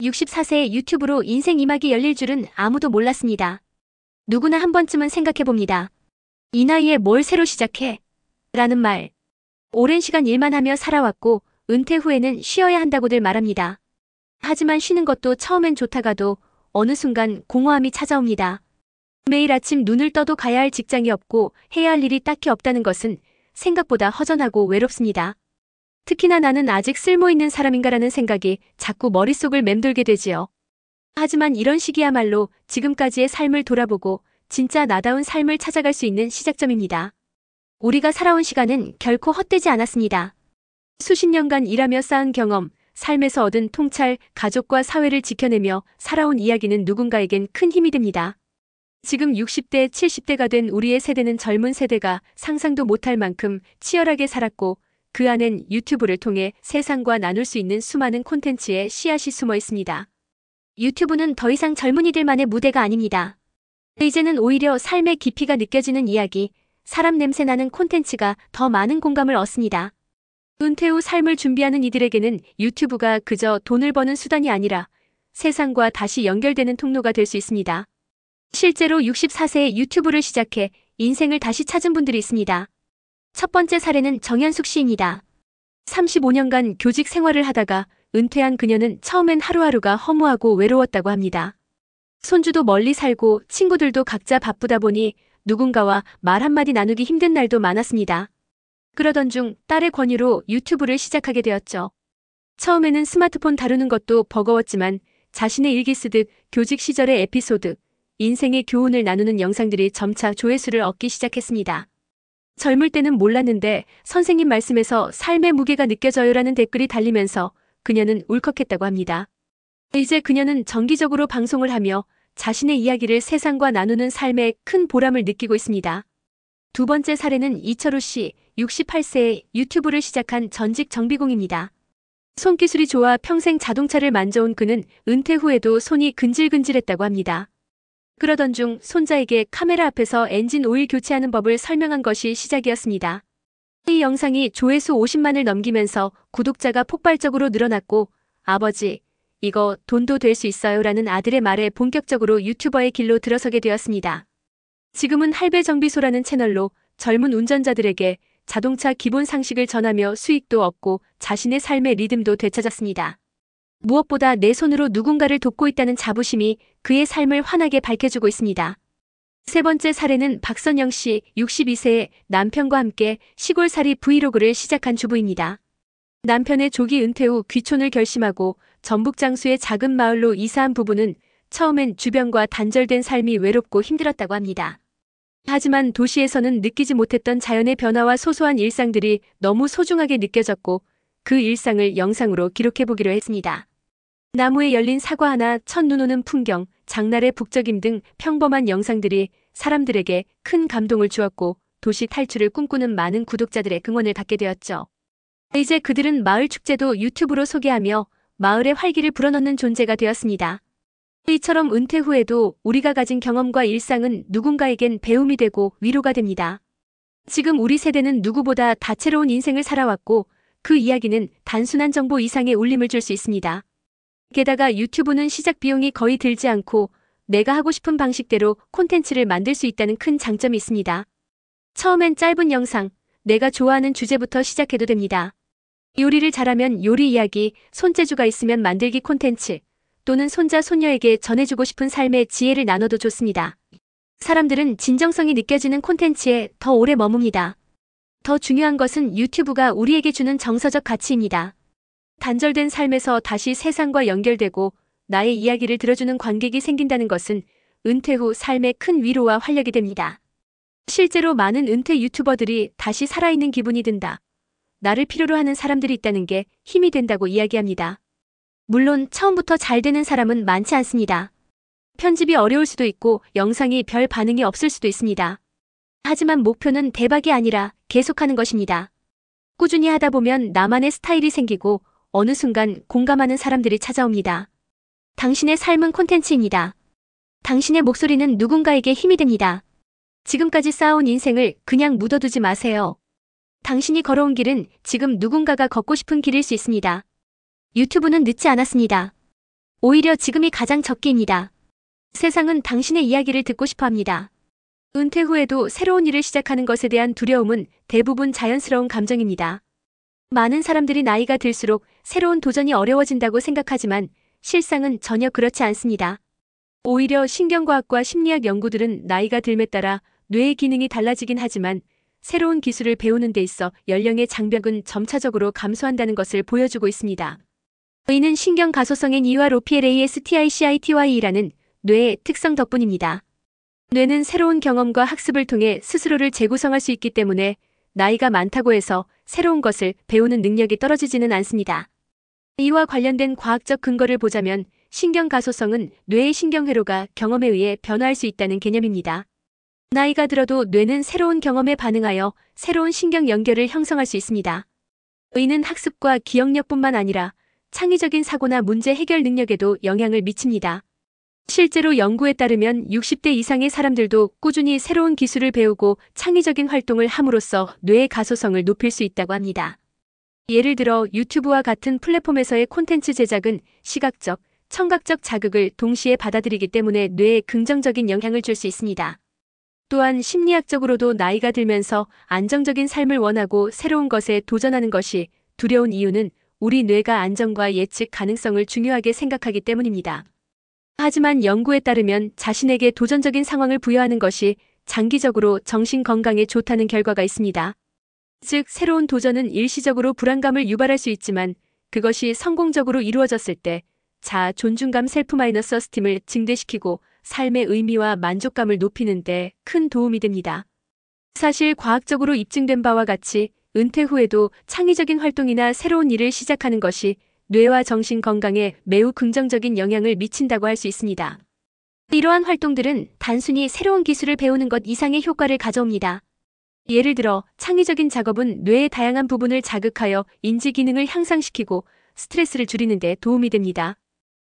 64세의 유튜브로 인생 2막이 열릴 줄은 아무도 몰랐습니다. 누구나 한 번쯤은 생각해봅니다. 이 나이에 뭘 새로 시작해? 라는 말. 오랜 시간 일만 하며 살아왔고 은퇴 후에는 쉬어야 한다고들 말합니다. 하지만 쉬는 것도 처음엔 좋다가도 어느 순간 공허함이 찾아옵니다. 매일 아침 눈을 떠도 가야 할 직장이 없고 해야 할 일이 딱히 없다는 것은 생각보다 허전하고 외롭습니다. 특히나 나는 아직 쓸모있는 사람인가라는 생각이 자꾸 머릿속을 맴돌게 되지요. 하지만 이런 시기야말로 지금까지의 삶을 돌아보고 진짜 나다운 삶을 찾아갈 수 있는 시작점입니다. 우리가 살아온 시간은 결코 헛되지 않았습니다. 수십 년간 일하며 쌓은 경험, 삶에서 얻은 통찰, 가족과 사회를 지켜내며 살아온 이야기는 누군가에겐 큰 힘이 됩니다. 지금 60대, 70대가 된 우리의 세대는 젊은 세대가 상상도 못할 만큼 치열하게 살았고 그 안엔 유튜브를 통해 세상과 나눌 수 있는 수많은 콘텐츠의 씨앗이 숨어 있습니다. 유튜브는 더 이상 젊은이들만의 무대가 아닙니다. 이제는 오히려 삶의 깊이가 느껴지는 이야기, 사람 냄새 나는 콘텐츠가 더 많은 공감을 얻습니다. 은퇴 후 삶을 준비하는 이들에게는 유튜브가 그저 돈을 버는 수단이 아니라 세상과 다시 연결되는 통로가 될 수 있습니다. 실제로 64세에 유튜브를 시작해 인생을 다시 찾은 분들이 있습니다. 첫 번째 사례는 정현숙 씨입니다. 35년간 교직 생활을 하다가 은퇴한 그녀는 처음엔 하루하루가 허무하고 외로웠다고 합니다. 손주도 멀리 살고 친구들도 각자 바쁘다 보니 누군가와 말 한마디 나누기 힘든 날도 많았습니다. 그러던 중 딸의 권유로 유튜브를 시작하게 되었죠. 처음에는 스마트폰 다루는 것도 버거웠지만 자신의 일기 쓰듯 교직 시절의 에피소드, 인생의 교훈을 나누는 영상들이 점차 조회수를 얻기 시작했습니다. 젊을 때는 몰랐는데 선생님 말씀에서 삶의 무게가 느껴져요라는 댓글이 달리면서 그녀는 울컥했다고 합니다. 이제 그녀는 정기적으로 방송을 하며 자신의 이야기를 세상과 나누는 삶에 큰 보람을 느끼고 있습니다. 두 번째 사례는 이철우 씨, 68세에 유튜브를 시작한 전직 정비공입니다. 손기술이 좋아 평생 자동차를 만져온 그는 은퇴 후에도 손이 근질근질했다고 합니다. 그러던 중 손자에게 카메라 앞에서 엔진 오일 교체하는 법을 설명한 것이 시작이었습니다. 이 영상이 조회수 50만을 넘기면서 구독자가 폭발적으로 늘어났고 아버지, 이거 돈도 될 수 있어요 라는 아들의 말에 본격적으로 유튜버의 길로 들어서게 되었습니다. 지금은 할배정비소라는 채널로 젊은 운전자들에게 자동차 기본 상식을 전하며 수익도 얻고 자신의 삶의 리듬도 되찾았습니다. 무엇보다 내 손으로 누군가를 돕고 있다는 자부심이 그의 삶을 환하게 밝혀주고 있습니다. 세 번째 사례는 박선영 씨, 62세에 남편과 함께 시골살이 브이로그를 시작한 주부입니다. 남편의 조기 은퇴 후 귀촌을 결심하고 전북 장수의 작은 마을로 이사한 부부는 처음엔 주변과 단절된 삶이 외롭고 힘들었다고 합니다. 하지만 도시에서는 느끼지 못했던 자연의 변화와 소소한 일상들이 너무 소중하게 느껴졌고 그 일상을 영상으로 기록해보기로 했습니다. 나무에 열린 사과 하나, 첫눈 오는 풍경, 장날의 북적임 등 평범한 영상들이 사람들에게 큰 감동을 주었고 도시 탈출을 꿈꾸는 많은 구독자들의 응원을 받게 되었죠. 이제 그들은 마을 축제도 유튜브로 소개하며 마을의 활기를 불어넣는 존재가 되었습니다. 이처럼 은퇴 후에도 우리가 가진 경험과 일상은 누군가에겐 배움이 되고 위로가 됩니다. 지금 우리 세대는 누구보다 다채로운 인생을 살아왔고 그 이야기는 단순한 정보 이상의 울림을 줄 수 있습니다. 게다가 유튜브는 시작 비용이 거의 들지 않고 내가 하고 싶은 방식대로 콘텐츠를 만들 수 있다는 큰 장점이 있습니다. 처음엔 짧은 영상, 내가 좋아하는 주제부터 시작해도 됩니다. 요리를 잘하면 요리 이야기, 손재주가 있으면 만들기 콘텐츠, 또는 손자, 손녀에게 전해주고 싶은 삶의 지혜를 나눠도 좋습니다. 사람들은 진정성이 느껴지는 콘텐츠에 더 오래 머뭅니다. 더 중요한 것은 유튜브가 우리에게 주는 정서적 가치입니다. 단절된 삶에서 다시 세상과 연결되고 나의 이야기를 들어주는 관객이 생긴다는 것은 은퇴 후 삶의 큰 위로와 활력이 됩니다. 실제로 많은 은퇴 유튜버들이 다시 살아있는 기분이 든다. 나를 필요로 하는 사람들이 있다는 게 힘이 된다고 이야기합니다. 물론 처음부터 잘 되는 사람은 많지 않습니다. 편집이 어려울 수도 있고 영상이 별 반응이 없을 수도 있습니다. 하지만 목표는 대박이 아니라 계속하는 것입니다. 꾸준히 하다 보면 나만의 스타일이 생기고 어느 순간 공감하는 사람들이 찾아옵니다. 당신의 삶은 콘텐츠입니다. 당신의 목소리는 누군가에게 힘이 됩니다. 지금까지 쌓아온 인생을 그냥 묻어두지 마세요. 당신이 걸어온 길은 지금 누군가가 걷고 싶은 길일 수 있습니다. 유튜브는 늦지 않았습니다. 오히려 지금이 가장 적기입니다. 세상은 당신의 이야기를 듣고 싶어 합니다. 은퇴 후에도 새로운 일을 시작하는 것에 대한 두려움은 대부분 자연스러운 감정입니다. 많은 사람들이 나이가 들수록 새로운 도전이 어려워진다고 생각하지만 실상은 전혀 그렇지 않습니다. 오히려 신경과학과 심리학 연구들은 나이가 듦에 따라 뇌의 기능이 달라지긴 하지만 새로운 기술을 배우는 데 있어 연령의 장벽은 점차적으로 감소한다는 것을 보여주고 있습니다. 이는 신경가소성인 EROPLASTICITY라는 뇌의 특성 덕분입니다. 뇌는 새로운 경험과 학습을 통해 스스로를 재구성할 수 있기 때문에 나이가 많다고 해서 새로운 것을 배우는 능력이 떨어지지는 않습니다. 이와 관련된 과학적 근거를 보자면 신경가소성은 뇌의 신경회로가 경험에 의해 변화할 수 있다는 개념입니다. 나이가 들어도 뇌는 새로운 경험에 반응하여 새로운 신경 연결을 형성할 수 있습니다. 이는 학습과 기억력뿐만 아니라 창의적인 사고나 문제 해결 능력에도 영향을 미칩니다. 실제로 연구에 따르면 60대 이상의 사람들도 꾸준히 새로운 기술을 배우고 창의적인 활동을 함으로써 뇌의 가소성을 높일 수 있다고 합니다. 예를 들어 유튜브와 같은 플랫폼에서의 콘텐츠 제작은 시각적, 청각적 자극을 동시에 받아들이기 때문에 뇌에 긍정적인 영향을 줄 수 있습니다. 또한 심리학적으로도 나이가 들면서 안정적인 삶을 원하고 새로운 것에 도전하는 것이 두려운 이유는 우리 뇌가 안정과 예측 가능성을 중요하게 생각하기 때문입니다. 하지만 연구에 따르면 자신에게 도전적인 상황을 부여하는 것이 장기적으로 정신 건강에 좋다는 결과가 있습니다. 즉, 새로운 도전은 일시적으로 불안감을 유발할 수 있지만 그것이 성공적으로 이루어졌을 때 자아 존중감 셀프-어스팀을 증대시키고 삶의 의미와 만족감을 높이는 데 큰 도움이 됩니다. 사실 과학적으로 입증된 바와 같이 은퇴 후에도 창의적인 활동이나 새로운 일을 시작하는 것이 뇌와 정신 건강에 매우 긍정적인 영향을 미친다고 할 수 있습니다. 이러한 활동들은 단순히 새로운 기술을 배우는 것 이상의 효과를 가져옵니다. 예를 들어 창의적인 작업은 뇌의 다양한 부분을 자극하여 인지 기능을 향상시키고 스트레스를 줄이는 데 도움이 됩니다.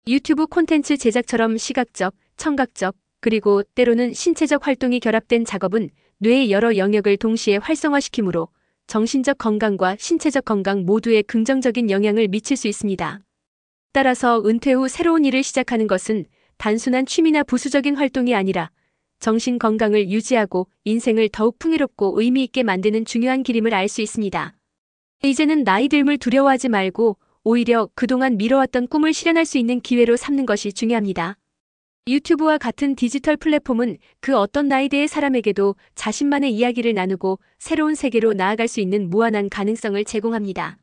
유튜브 콘텐츠 제작처럼 시각적, 청각적, 그리고 때로는 신체적 활동이 결합된 작업은 뇌의 여러 영역을 동시에 활성화시키므로 정신적 건강과 신체적 건강 모두에 긍정적인 영향을 미칠 수 있습니다. 따라서 은퇴 후 새로운 일을 시작하는 것은 단순한 취미나 부수적인 활동이 아니라 정신 건강을 유지하고 인생을 더욱 풍요롭고 의미 있게 만드는 중요한 길임을 알 수 있습니다. 이제는 나이 듦을 두려워하지 말고 오히려 그동안 미뤄왔던 꿈을 실현할 수 있는 기회로 삼는 것이 중요합니다. 유튜브와 같은 디지털 플랫폼은 그 어떤 나이대의 사람에게도 자신만의 이야기를 나누고 새로운 세계로 나아갈 수 있는 무한한 가능성을 제공합니다.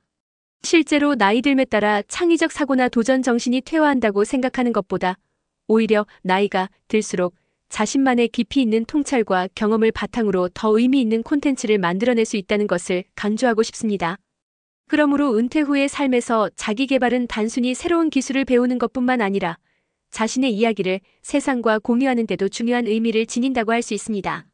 실제로 나이 듦에 따라 창의적 사고나 도전 정신이 퇴화한다고 생각하는 것보다 오히려 나이가 들수록 자신만의 깊이 있는 통찰과 경험을 바탕으로 더 의미 있는 콘텐츠를 만들어낼 수 있다는 것을 강조하고 싶습니다. 그러므로 은퇴 후의 삶에서 자기 개발은 단순히 새로운 기술을 배우는 것뿐만 아니라 자신의 이야기를 세상과 공유하는 데도 중요한 의미를 지닌다고 할 수 있습니다.